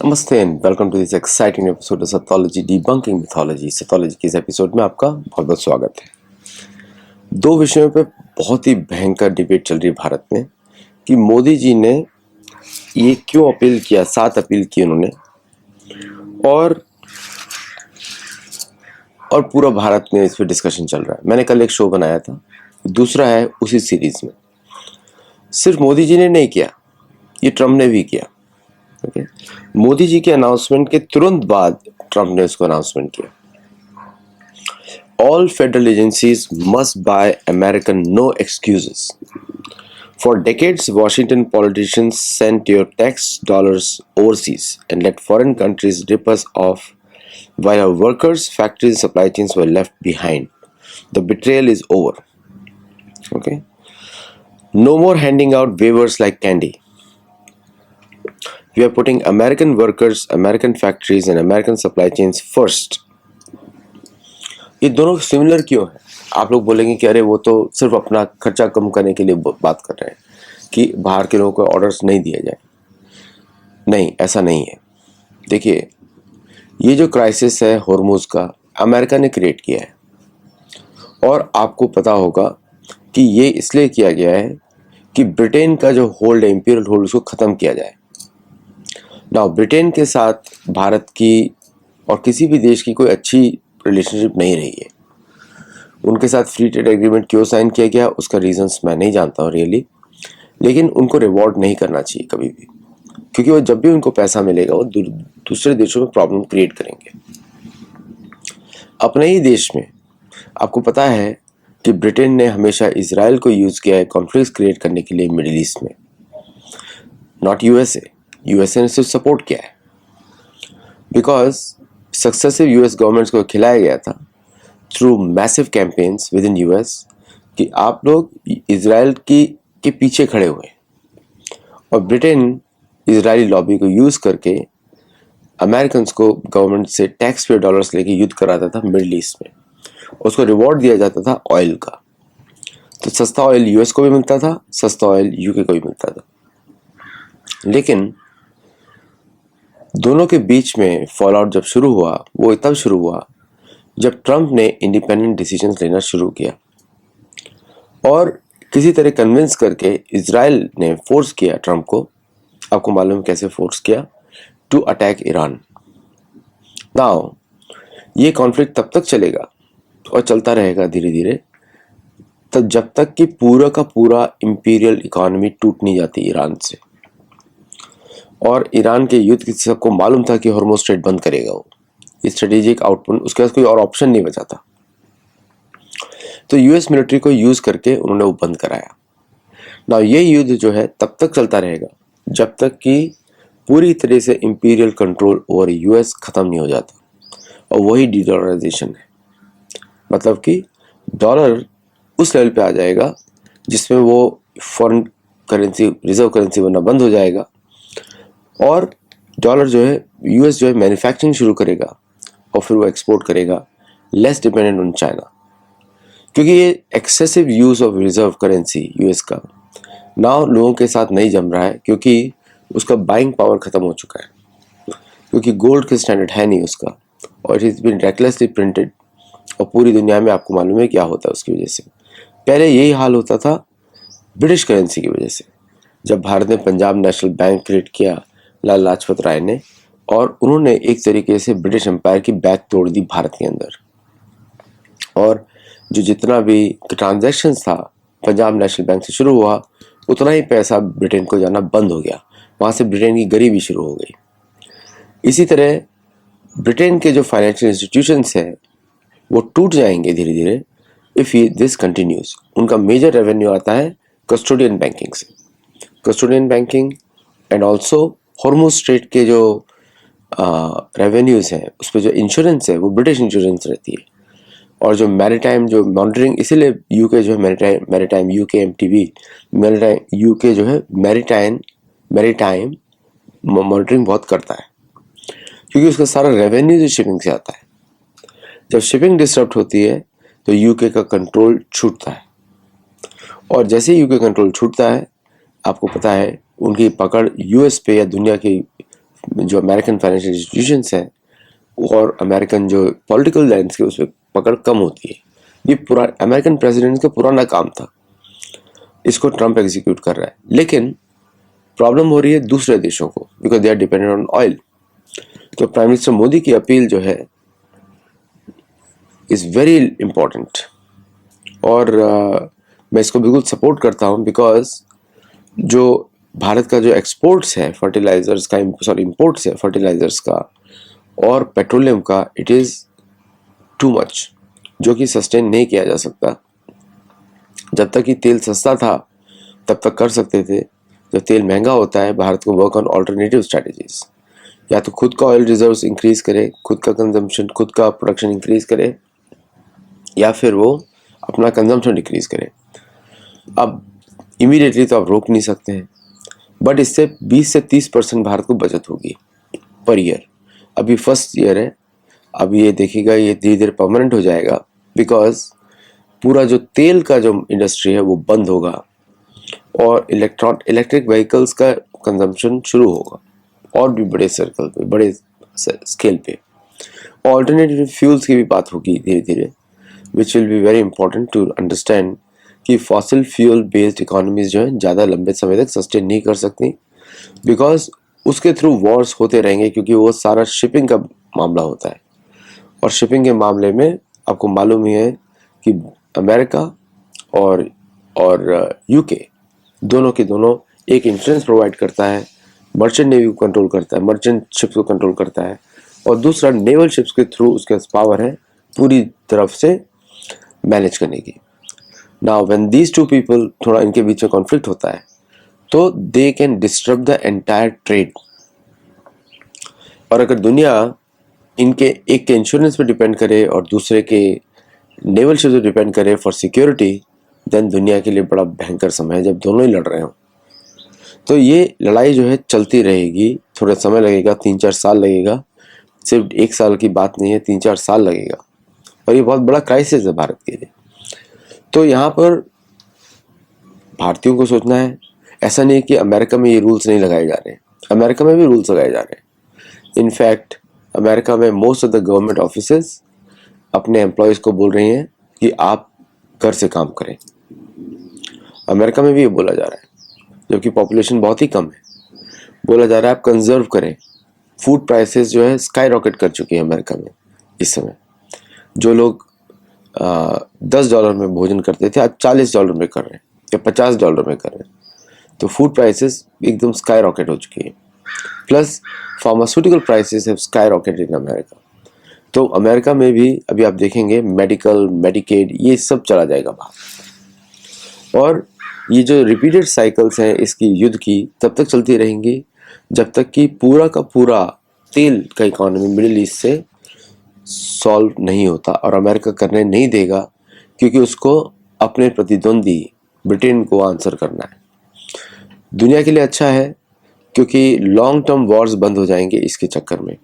नमस्ते and welcome to this exciting episode of Sathology debunking mythology. Sathology के इस episode में आपका बहुत बहुत स्वागत है। दो विषयों पे बहुत ही भयंकर डिबेट चल रही है भारत में कि मोदी जी ने ये क्यों अपील किया, 7 अपील की उन्होंने, और पूरा भारत में इस पर डिस्कशन चल रहा है। मैंने कल एक शो बनाया था, दूसरा है उसी सीरीज में। सिर्फ मोदी जी ने नहीं किया, ये ट्रम्प ने भी किया। ओके, मोदी जी के अनाउंसमेंट के तुरंत बाद ट्रम्प ने उसको अनाउंसमेंट किया, all federal agencies must buy American, no excuses. For decades, Washington politicians sent your tax dollars overseas and let foreign countries rip us off while our workers, factories, and supply chains were left behind. The betrayal is over. Okay? No more handing out waivers like candy. We are putting American workers, American factories, and American supply chains first. ये दोनों similar क्यों है? आप लोग बोलेंगे कि अरे वो तो सिर्फ अपना खर्चा कम करने के लिए बात कर रहे हैं कि बाहर के लोगों को ऑर्डर्स नहीं दिए जाए। नहीं, ऐसा नहीं है। देखिए, ये जो क्राइसिस है होर्मुज का, अमेरिका ने क्रिएट किया है और आपको पता होगा कि ये इसलिए किया गया है कि ब्रिटेन का जो होल्ड है, इंपीरियल होल्ड, उसको ख़त्म किया जाए। नाउ ब्रिटेन के साथ भारत की और किसी भी देश की कोई अच्छी रिलेशनशिप नहीं रही है। उनके साथ फ्री ट्रेड एग्रीमेंट क्यों साइन किया गया, उसका रीजंस मैं नहीं जानता हूँ रियली, लेकिन उनको रिवॉर्ड नहीं करना चाहिए कभी भी, क्योंकि वो जब भी उनको पैसा मिलेगा वो दूसरे देशों में प्रॉब्लम क्रिएट करेंगे। अपने ही देश में आपको पता है कि ब्रिटेन ने हमेशा इजराइल को यूज़ किया है कॉन्फ्लिक्ट क्रिएट करने के लिए मिडिल ईस्ट में, नॉट यूएसए। यूएसए ने सिर्फ सपोर्ट किया है बिकॉज सक्सेसिव यूएस गवर्नमेंट्स को खिलाया गया था through massive campaigns with in US कि आप लोग इजराइल के पीछे खड़े हुए, और ब्रिटेन इजरायली लॉबी को यूज़ करके अमेरिकन को गवर्नमेंट से टैक्स पे डॉलर्स लेके युद्ध कराता था मिडिल ईस्ट में। उसको रिवॉर्ड दिया जाता था ऑयल का, तो सस्ता ऑयल यूएस को भी मिलता था, सस्ता ऑयल यूके को भी मिलता था। लेकिन दोनों के बीच में फॉल आउट जब शुरू हुआ, वो तब शुरू हुआ जब ट्रम्प ने इंडिपेंडेंट डिसीजंस लेना शुरू किया और किसी तरह कन्विंस करके इजराइल ने फोर्स किया ट्रम्प को। आपको मालूम है कैसे फोर्स किया? To attack Iran. नाउ ये कॉन्फ्लिक्ट तब तक चलेगा और चलता रहेगा धीरे धीरे, तब जब तक कि पूरा का पूरा इंपीरियल इकोनॉमी टूट नहीं जाती ईरान से। और ईरान के युद्ध की सबको मालूम था कि हॉर्मुज स्ट्रेट बंद करेगा वो, स्ट्रेटेजिक आउटपुट, उसके पास कोई और ऑप्शन नहीं बचा था। तो यूएस मिलिट्री को यूज करके उन्होंने वो बंद कराया। ना ये युद्ध जो है तब तक चलता रहेगा जब तक कि पूरी तरह से इंपीरियल कंट्रोल ओवर यूएस खत्म नहीं हो जाता, और वही डीडॉलराइजेशन है। मतलब कि डॉलर उस लेवल पे आ जाएगा जिसमें वो फॉरेन करेंसी, रिजर्व करेंसी बनना बंद हो जाएगा, और डॉलर जो है, यूएस जो है मैन्युफैक्चरिंग शुरू करेगा और फिर वो एक्सपोर्ट करेगा, लेस डिपेंडेंट ऑन चाइना। क्योंकि ये excessive use of reserve currency US का नाउ लोगों के साथ नहीं जम रहा है, क्योंकि उसका बाइंग पावर खत्म हो चुका है, क्योंकि गोल्ड के स्टैंडर्ड है नहीं उसका, और it is been recklessly printed. और पूरी दुनिया में आपको मालूम है क्या होता है उसकी वजह से। पहले यही हाल होता था ब्रिटिश करेंसी की वजह से, जब भारत ने पंजाब नेशनल बैंक क्रिएट किया लाल लाजपत राय ने, और उन्होंने एक तरीके से ब्रिटिश एम्पायर की बैक तोड़ दी भारत के अंदर, और जो जितना भी ट्रांजैक्शन था पंजाब नेशनल बैंक से शुरू हुआ, उतना ही पैसा ब्रिटेन को जाना बंद हो गया। वहाँ से ब्रिटेन की गरीबी शुरू हो गई। इसी तरह ब्रिटेन के जो फाइनेंशियल इंस्टीट्यूशंस हैं वो टूट जाएंगे धीरे धीरे इफ़ दिस कंटिन्यूज। उनका मेजर रेवेन्यू आता है कस्टोडियन बैंकिंग से, custodian banking and also Hormuz strait के जो रेवेन्यूज़ हैं, उस पर जो इंश्योरेंस है वो ब्रिटिश इंश्योरेंस रहती है, और जो मैरीटाइम जो मॉनिटरिंग, इसीलिए यूके जो है maritime UK MTB, maritime UK जो है मैरीटाइम मॉनिटरिंग बहुत करता है, क्योंकि उसका सारा रेवेन्यू जो शिपिंग से आता है। जब शिपिंग डिस्टर्ब होती है तो यूके का कंट्रोल छूटता है, और जैसे ही यूके कंट्रोल छूटता है, आपको पता है उनकी पकड़ यूएस पे या दुनिया की जो अमेरिकन फाइनेंशियल इंस्टीट्यूशंस हैं और अमेरिकन जो पॉलिटिकल लैंडस्केप उस पर पकड़ कम होती है। ये पूरा अमेरिकन प्रेसिडेंट का पुराना काम था, इसको ट्रंप एग्जीक्यूट कर रहा है। लेकिन प्रॉब्लम हो रही है दूसरे देशों को, because they are dependent on oil. तो प्राइम मिनिस्टर मोदी की अपील जो है इज वेरी इंपॉर्टेंट, और मैं इसको बिल्कुल सपोर्ट करता हूँ, बिकॉज जो भारत का जो एक्सपोर्ट्स है फर्टिलाइजर्स का, सॉरी इंपोर्ट्स है फर्टिलाइजर्स का और पेट्रोलियम का, इट इज़ टू मच, जो कि सस्टेन नहीं किया जा सकता। जब तक कि तेल सस्ता था तब तक कर सकते थे। जब तेल महंगा होता है, भारत को वर्क ऑन ऑल्टरनेटिव स्ट्रैटेजीज, या तो खुद का ऑयल रिजर्व्स इंक्रीज करे, खुद का कंजम्पशन, खुद का प्रोडक्शन इंक्रीज करे, या फिर वो अपना कंजम्पशन डिक्रीज करे। अब इमीडिएटली तो आप रोक नहीं सकते हैं, बट इससे 20 से 30% भारत को बचत होगी पर ईयर। अभी फर्स्ट ईयर है, अब ये देखिएगा ये धीरे धीरे परमानेंट हो जाएगा, बिकॉज पूरा जो तेल का जो इंडस्ट्री है वो बंद होगा और इलेक्ट्रिक व्हीकल्स का कंजम्पशन शुरू होगा, और भी बड़े सर्कल पे, बड़े स्केल पे। ऑल्टरनेटिव फ्यूल्स की भी बात होगी धीरे धीरे, which will be very important to understand कि फॉसिल फ्यूल बेस्ड इकोनॉमीज जो है ज़्यादा लंबे समय तक सस्टेन नहीं कर सकती, बिकॉज उसके थ्रू वॉर्स होते रहेंगे, क्योंकि वो सारा शिपिंग का मामला होता है। और शिपिंग के मामले में आपको मालूम ही है कि अमेरिका और यूके दोनों के दोनों एक इंश्योरेंस प्रोवाइड करता है, मर्चेंट नेवी को कंट्रोल करता है, मर्चेंट शिप्स को कंट्रोल करता है, और दूसरा नेवल शिप्स के थ्रू उसके पावर है पूरी तरफ से मैनेज करने की। Now when these two people, थोड़ा इनके बीच में कॉन्फ्लिक्ट होता है, तो they can disturb the entire trade. और अगर दुनिया इनके एक के इंश्योरेंस पे डिपेंड करे और दूसरे के नेवल शिप पे डिपेंड करे फॉर सिक्योरिटी, देन दुनिया के लिए बड़ा भयंकर समय है जब दोनों ही लड़ रहे हो। तो ये लड़ाई जो है चलती रहेगी, थोड़ा समय लगेगा, 3-4 साल लगेगा, सिर्फ 1 साल की बात नहीं है, 3-4 साल लगेगा, और ये बहुत बड़ा क्राइसिस है भारत के लिए। तो यहाँ पर भारतीयों को सोचना है, ऐसा नहीं कि अमेरिका में ये रूल्स नहीं लगाए जा रहे हैं, अमेरिका में भी रूल्स लगाए जा रहे हैं। इनफैक्ट अमेरिका में most of the government offices अपने एम्प्लॉयज को बोल रही हैं कि आप घर से काम करें। अमेरिका में भी ये बोला जा रहा है, जबकि पॉपुलेशन बहुत ही कम है। बोला जा रहा है आप कंजर्व करें। फूड प्राइसेस जो है स्काई रॉकेट कर चुकी है अमेरिका में इस समय। जो लोग $10 में भोजन करते थे, आज $40 में कर रहे हैं या $50 में कर रहे हैं। तो फूड प्राइसेस एकदम स्काई रॉकेट हो चुकी है। Plus pharmaceutical prices have sky rocket in America. तो अमेरिका में भी अभी आप देखेंगे मेडिकल, मेडिकेड, ये सब चला जाएगा बाहर। और ये जो रिपीटेड साइकिल्स हैं इसकी युद्ध की, तब तक चलती रहेंगी जब तक कि पूरा का पूरा तेल का इकोनॉमी मिडिल ईस्ट से सॉल्व नहीं होता, और अमेरिका करने नहीं देगा, क्योंकि उसको अपने प्रतिद्वंदी ब्रिटेन को आंसर करना है। दुनिया के लिए अच्छा है, क्योंकि लॉन्ग टर्म वॉर्स बंद हो जाएंगे इसके चक्कर में,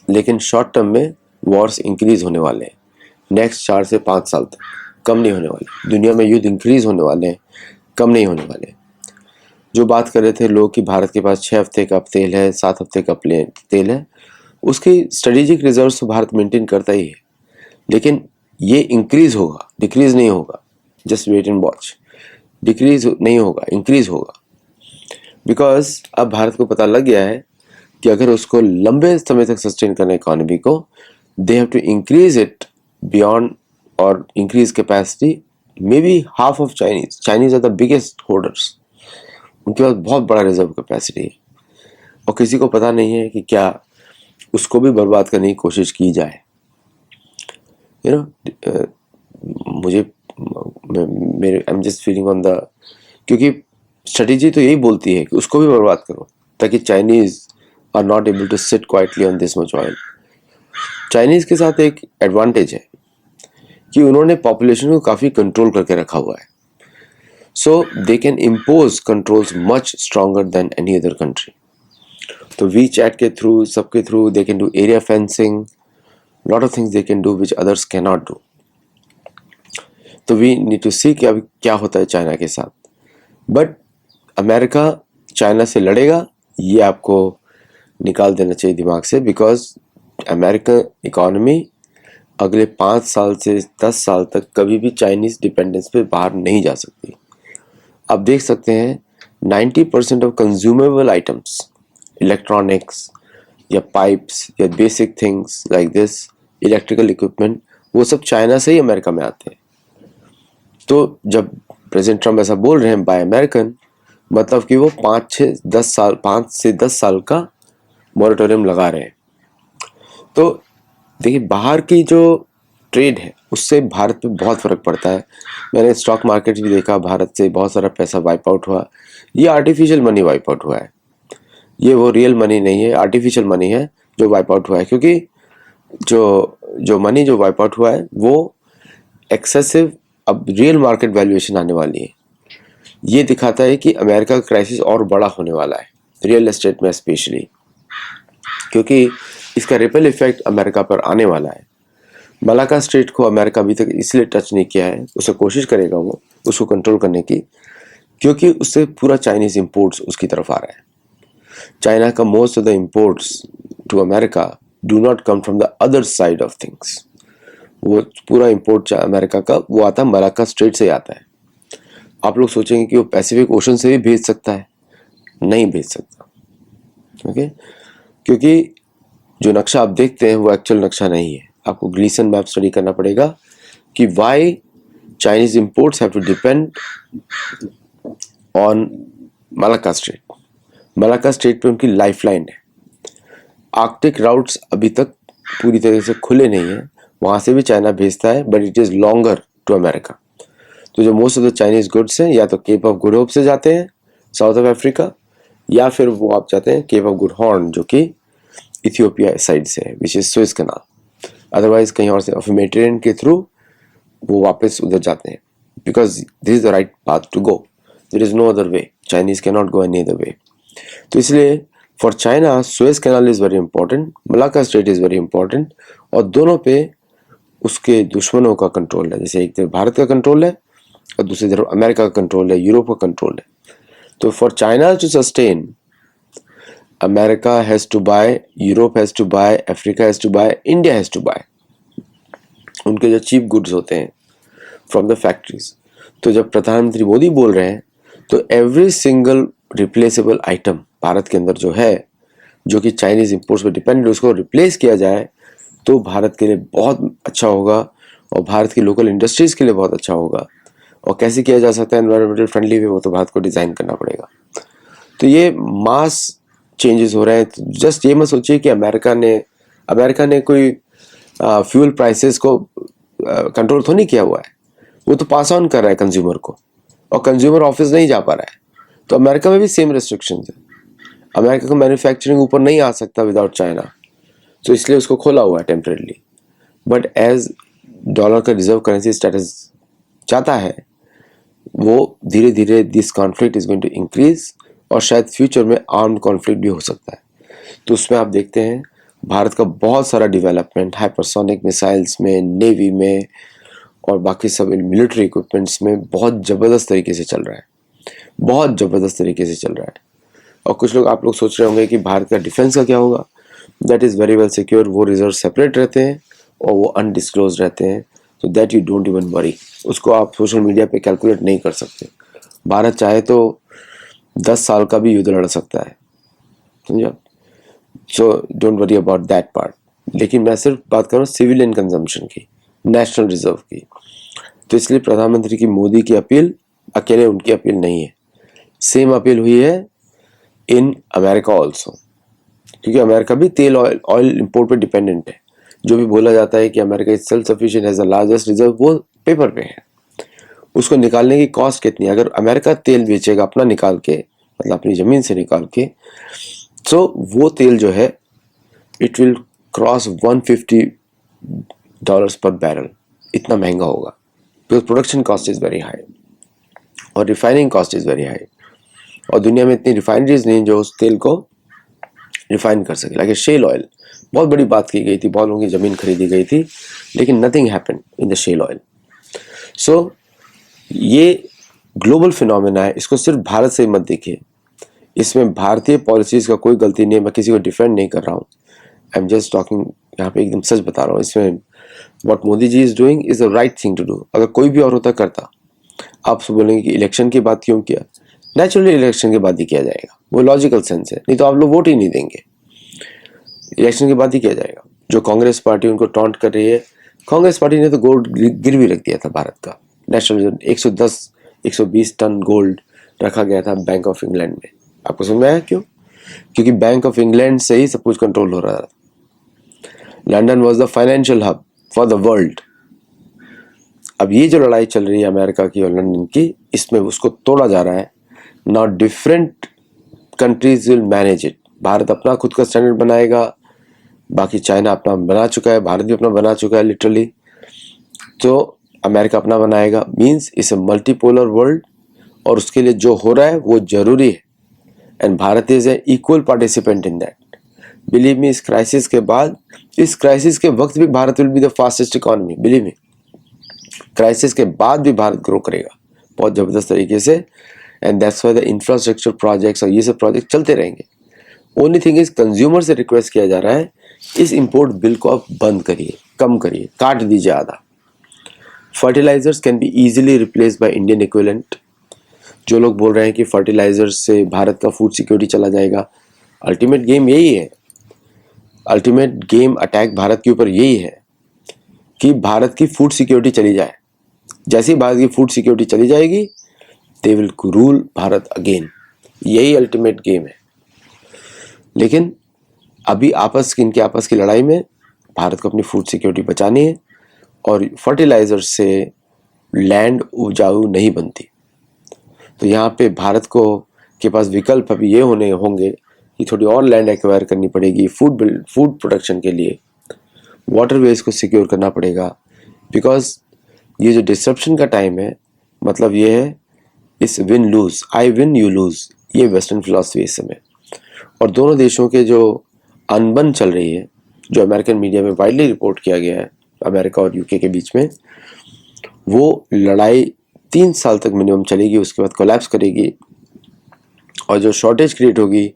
लेकिन शॉर्ट टर्म में वॉर्स इंक्रीज होने वाले हैं। नेक्स्ट 4 से 5 साल तक कम नहीं होने वाले। दुनिया में युद्ध इंक्रीज होने वाले हैं, कम नहीं होने वाले। जो बात कर रहे थे लोग कि भारत के पास 6 हफ्ते का तेल है, 7 हफ्ते का तेल है, उसकी स्ट्रेटेजिक रिजर्व तो भारत मेंटेन करता ही है, लेकिन ये इंक्रीज होगा, डिक्रीज नहीं होगा। Just wait and watch. Decrease नहीं होगा, इंक्रीज होगा, बिकॉज अब भारत को पता लग गया है कि अगर उसको लंबे समय तक सस्टेन करना इकोनॉमी को, they have to increase it beyond, और increase capacity maybe half of Chinese are the biggest holders. उनके पास बहुत बड़ा रिजर्व कैपेसिटी है, और किसी को पता नहीं है कि क्या उसको भी बर्बाद करने की कोशिश की जाए। यू नो, मुझे मेरे I am just feeling on the, क्योंकि स्ट्रेटेजी तो यही बोलती है कि उसको भी बर्बाद करो, ताकि Chinese are not able to sit quietly on this much oil. Chinese के साथ एक एडवांटेज है कि उन्होंने पॉपुलेशन को काफी कंट्रोल करके रखा हुआ है, so they can impose controls much stronger than any other country. तो वी चैट के थ्रू, सबके through they can do area fencing, lot of things they can do which others cannot do डू। तो we need to see कि अभी क्या होता है चाइना के साथ। बट अमेरिका चाइना से लड़ेगा, ये आपको निकाल देना चाहिए दिमाग से, बिकॉज अमेरिकन इकोनॉमी अगले 5 साल से 10 साल तक कभी भी चाइनीज डिपेंडेंस पे बाहर नहीं जा सकती। आप देख सकते हैं 90% ऑफ कंज्यूमेबल आइटम्स, इलेक्ट्रॉनिक्स या पाइप्स या basic things like this, electrical equipment, वो सब चाइना से ही अमेरिका में आते हैं। तो जब प्रेसिडेंट ट्रम्प ऐसा बोल रहे हैं बाय अमेरिकन, मतलब कि वो 5 से 10 साल का मॉरेटोरियम लगा रहे हैं। तो देखिए, बाहर की जो ट्रेड है उससे भारत पे बहुत फर्क पड़ता है। मैंने स्टॉक मार्केट भी देखा, भारत से बहुत सारा पैसा वाइप आउट हुआ। ये आर्टिफिशियल मनी वाइप आउट हुआ है, ये वो रियल मनी नहीं है, आर्टिफिशियल मनी है जो वाइप आउट हुआ है। क्योंकि जो मनी जो वाइप आउट हुआ है वो एक्सेसिव, अब रियल मार्केट वैल्यूएशन आने वाली है। ये दिखाता है कि अमेरिका का क्राइसिस और बड़ा होने वाला है, रियल एस्टेट में स्पेशली, क्योंकि इसका रिपल इफेक्ट अमेरिका पर आने वाला है। मलाका स्ट्रेट को अमेरिका अभी तक इसलिए टच नहीं किया है, उसे कोशिश करेगा वो उसको कंट्रोल करने की, क्योंकि उससे पूरा चाइनीज इंपोर्ट्स उसकी तरफ आ रहा है। चाइना का most of the imports to America do not come from the other side of things. वो पूरा इंपोर्ट अमेरिका का वो आता है मलाका स्ट्रेट से आता है। आप लोग सोचेंगे कि वो पैसिफिक ओशन से भी भेज सकता है, नहीं भेज सकता। ओके, क्योंकि जो नक्शा आप देखते हैं वो एक्चुअल नक्शा नहीं है। आपको ग्लीसन मैप स्टडी करना पड़ेगा कि why Chinese imports have to depend on Malacca strait. Malacca strait पे उनकी लाइफलाइन है। आर्कटिक राउट्स अभी तक पूरी तरह से खुले नहीं हैं, वहाँ से भी चाइना भेजता है, but it is longer to America. तो जो most of the Chinese goods हैं या तो केप ऑफ गुड होप से जाते हैं साउथ ऑफ अफ्रीका, या फिर वो आप जाते हैं केप ऑफ गुड हॉर्न जो कि इथियोपिया साइड से है, which is Suez canal. Otherwise कहीं और से मेडिटेरेनियन के थ्रू वो वापस उधर जाते हैं, because this is the right path to go, there is no other way, Chinese can not go any other way. तो इसलिए for China Suez canal is very important, Malacca strait is very important, और दोनों पे उसके दुश्मनों का control है। जैसे एक तरफ भारत का कंट्रोल है और दूसरी तरफ अमेरिका का कंट्रोल है, यूरोप का कंट्रोल है। तो for China to sustain, America has to buy, Europe has to buy, Africa has to buy, India has to buy उनके जो चीप गुड्स होते हैं फ्रॉम द फैक्ट्रीज। तो जब प्रधानमंत्री मोदी बोल रहे हैं तो every single replaceable item Bharat के अंदर जो है, जो कि चाइनीज इंपोर्ट्स पर डिपेंडेंट, उसको रिप्लेस किया जाए तो भारत के लिए बहुत अच्छा होगा और भारत की लोकल इंडस्ट्रीज के लिए बहुत अच्छा होगा। और कैसे किया जा सकता है एनवायरमेंटल फ्रेंडली वे, वो तो भारत को डिज़ाइन करना पड़ेगा। तो ये मास चेंजेस हो रहे हैं। तो जस्ट ये मत सोचिए कि अमेरिका ने कोई फ्यूल प्राइसेस को कंट्रोल तो नहीं किया हुआ है, वो तो पास ऑन कर रहा है कंज्यूमर को, और कंज्यूमर ऑफिस नहीं जा पा रहा है। तो अमेरिका में भी सेम रेस्ट्रिक्शंस है। अमेरिका को मैन्युफैक्चरिंग ऊपर नहीं आ सकता विदाउट चाइना, तो इसलिए उसको खोला हुआ है टेम्परेली। बट एज डॉलर का रिजर्व करेंसी स्टेटस चाहता है, वो धीरे धीरे this conflict is going to increase, और शायद फ्यूचर में आर्म्ड कॉन्फ्लिक्ट भी हो सकता है। तो उसमें आप देखते हैं भारत का बहुत सारा डेवलपमेंट हाइपरसोनिक मिसाइल्स में, नेवी में और बाकी सब मिलिट्री इक्विपमेंट्स में बहुत ज़बरदस्त तरीके से चल रहा है, बहुत ज़बरदस्त तरीके से चल रहा है। और कुछ लोग आप लोग सोच रहे होंगे कि भारत का डिफेंस का क्या होगा। That is very well secure, वो रिजर्व सेपरेट रहते हैं और वो अनडिस्क्लोज रहते हैं, तो that you don't even worry. उसको आप सोशल मीडिया पे कैलकुलेट नहीं कर सकते। भारत चाहे तो 10 साल का भी युद्ध लड़ सकता है, समझा। So don't worry about that part. लेकिन मैं सिर्फ बात कर रहा हूँ सिविलियन कंजम्पशन की, नेशनल रिजर्व की। तो इसलिए प्रधानमंत्री की मोदी की अपील अकेले उनकी अपील नहीं है, सेम अपील हुई है इन अमेरिका ऑल्सो, क्योंकि अमेरिका भी तेल ऑयल इंपोर्ट पे डिपेंडेंट है। जो भी बोला जाता है कि America is self sufficient, has the largest reserve, वो पेपर पे है। उसको निकालने की कॉस्ट कितनी है? अगर अमेरिका तेल बेचेगा अपना निकाल के, मतलब अपनी ज़मीन से निकाल के, तो वो तेल जो है इट विल क्रॉस $150 पर बैरल, इतना महंगा होगा, because production cost is very high और refining cost is very high. और दुनिया में इतनी रिफाइनरीज नहीं जो उस तेल को रिफाइन कर सके। लाइक शेल ऑयल, बहुत बड़ी बात की गई थी, बहुत लोगों की ज़मीन खरीदी गई थी, लेकिन nothing happened in the shale oil. So ये ग्लोबल फिनोमेना है, इसको सिर्फ भारत से मत देखिए, इसमें भारतीय पॉलिसीज का कोई गलती नहीं है, मैं किसी को डिफेंड नहीं कर रहा हूँ, आई एम जस्ट टॉकिंग, यहाँ पे एकदम सच बता रहा हूँ। इसमें what Modi ji is doing is the right thing to do. अगर कोई भी और होता करता, आप बोलेंगे कि इलेक्शन की बात क्यों किया, नेचुरली इलेक्शन के बाद ही किया जाएगा, वो लॉजिकल सेंस है, नहीं तो आप लोग वोट ही नहीं देंगे, इलेक्शन के बाद ही किया जाएगा। जो कांग्रेस पार्टी उनको टॉन्ट कर रही है, कांग्रेस पार्टी ने तो गोल्ड गिरवी रख दिया था भारत का, नेशनल 110-120 टन गोल्ड रखा गया था बैंक ऑफ इंग्लैंड में। आपको समझ में आया क्यों? क्योंकि बैंक ऑफ इंग्लैंड से ही सब कुछ कंट्रोल हो रहा था। London was the financial hub for the world. अब ये जो लड़ाई चल रही है अमेरिका की और लंदन की, इसमें उसको तोड़ा जा रहा है। Now different countries will manage it. Bharat अपना खुद का स्टैंडर्ड बनाएगा, बाकी चाइना अपना बना चुका है, भारत भी अपना बना चुका है लिटरली, तो अमेरिका अपना बनाएगा। Means it's a multipolar world, और उसके लिए जो हो रहा है वो जरूरी है, and Bharat is a equal participant in that. Believe me, इस क्राइसिस के बाद, इस क्राइसिस के वक्त भी Bharat will be the fastest economy. Believe me, crisis के बाद भी भारत ग्रो करेगा बहुत जबरदस्त तरीके से, and that's why the infrastructure projects और ये सब प्रोजेक्ट चलते रहेंगे। ओनली थिंग इज, कंज्यूमर से रिक्वेस्ट किया जा रहा है, इस इंपोर्ट बिल को आप बंद करिए, कम करिए, काट दीजिए आधा। Fertilisers can be easily replace by Indian equivalent. जो लोग बोल रहे हैं कि फर्टिलाइजर्स से भारत का फूड सिक्योरिटी चला जाएगा, अल्टीमेट गेम यही है, अल्टीमेट गेम अटैक भारत के ऊपर यही है कि भारत की फूड सिक्योरिटी चली जाए। जैसे ही भारत की फूड सिक्योरिटी चली जाएगी, they will rule Bharat again. यही अल्टीमेट गेम है। लेकिन अभी इनके आपस की लड़ाई में भारत को अपनी फूड सिक्योरिटी बचानी है, और फर्टिलाइजर से लैंड उपजाऊ नहीं बनती। तो यहाँ पे भारत को के पास विकल्प अभी ये होंगे कि थोड़ी और लैंड एक्वायर करनी पड़ेगी फूड प्रोडक्शन के लिए, वाटरवेज को सिक्योर करना पड़ेगा। बिकॉज ये जो डिसरप्शन का टाइम है, मतलब ये है इस win loose, I win you lose, ये वेस्टर्न फिलॉसफी इस समय। और दोनों देशों के जो अनबन चल रही है, जो अमेरिकन मीडिया में वाइडली रिपोर्ट किया गया है अमेरिका और यूके के बीच में, वो लड़ाई 3 साल तक मिनिमम चलेगी, उसके बाद कोलैप्स करेगी, और जो शॉर्टेज क्रिएट होगी,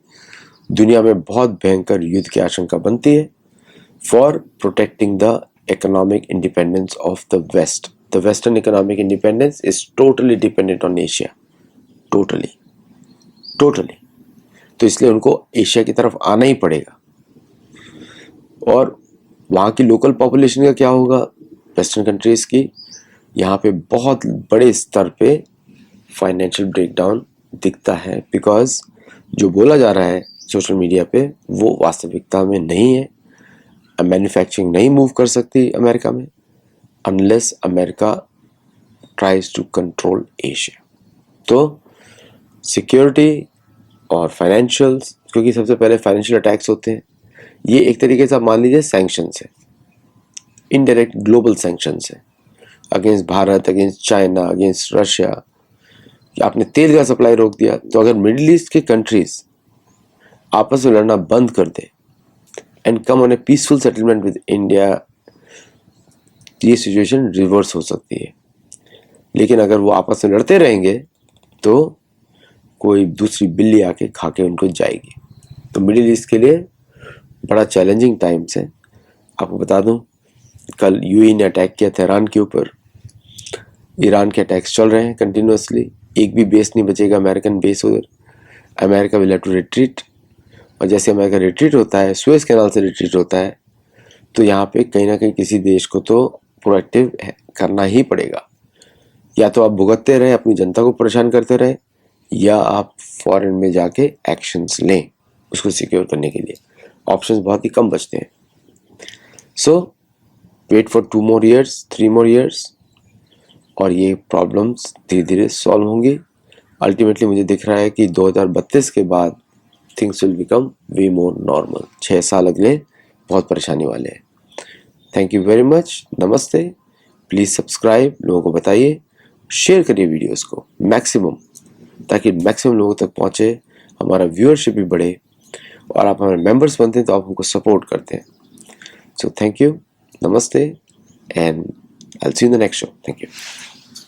दुनिया में बहुत भयंकर युद्ध की आशंका बनती है for protecting the economic independence of the west. The western economic independence is totally dependent on Asia, totally. तो इसलिए उनको एशिया की तरफ आना ही पड़ेगा। और वहाँ की लोकल पॉपुलेशन का क्या होगा, वेस्टर्न कंट्रीज़ की, यहाँ पे बहुत बड़े स्तर पे फाइनेंशियल ब्रेकडाउन दिखता है। बिकॉज जो बोला जा रहा है सोशल मीडिया पे वो वास्तविकता में नहीं है। मैन्युफैक्चरिंग नहीं मूव कर सकती अमेरिका में unless America tries to control Asia. तो सिक्योरिटी और फाइनेंशियल्स, क्योंकि सबसे पहले फाइनेंशियल अटैक्स होते हैं, ये एक तरीके से आप मान लीजिए सैंक्शंस है, इनडायरेक्ट ग्लोबल सैंक्शंस है against Bharat, against China, against Russia. आपने तेल का सप्लाई रोक दिया, तो अगर मिडिल ईस्ट के कंट्रीज आपस में लड़ना बंद कर दे and come on a peaceful settlement with India, ये सिचुएशन रिवर्स हो सकती है। लेकिन अगर वो आपस में लड़ते रहेंगे तो कोई दूसरी बिल्ली आके खा के उनको जाएगी। तो मिडिल ईस्ट के लिए बड़ा चैलेंजिंग टाइम्स है। आपको बता दूं, कल यूएई ने अटैक किया तेहरान के ऊपर, ईरान के अटैक्स चल रहे हैं कंटिन्यूसली, एक भी बेस नहीं बचेगा अमेरिकन बेस उधर। America will have to retreat, और जैसे अमेरिका रिट्रीट होता है, सुएज कैनाल से रिट्रीट होता है, तो यहाँ पे कहीं ना कहीं किसी देश को तो प्रोएक्टिव करना ही पड़ेगा। या तो आप भुगतते रहे, अपनी जनता को परेशान करते रहे, या आप फॉरेन में जाके एक्शंस लें उसको सिक्योर करने के लिए। ऑप्शंस बहुत ही कम बचते हैं। सो wait for 2 more years, 3 more years, और ये प्रॉब्लम्स धीरे धीरे सॉल्व होंगी। अल्टीमेटली मुझे दिख रहा है कि 2032 के बाद things will become way more normal. 6 साल अगले बहुत परेशानी वाले हैं। थैंक यू वेरी मच, नमस्ते। प्लीज़ सब्सक्राइब, लोगों को बताइए, शेयर करिए वीडियोस को मैक्सिमम, ताकि मैक्सिमम लोगों तक पहुँचे, हमारा व्यूअरशिप भी बढ़े, और आप हमारे मेंबर्स बनते हैं तो आप हमको सपोर्ट करते हैं। सो थैंक यू, नमस्ते, and I will see you in the next show. Thank you.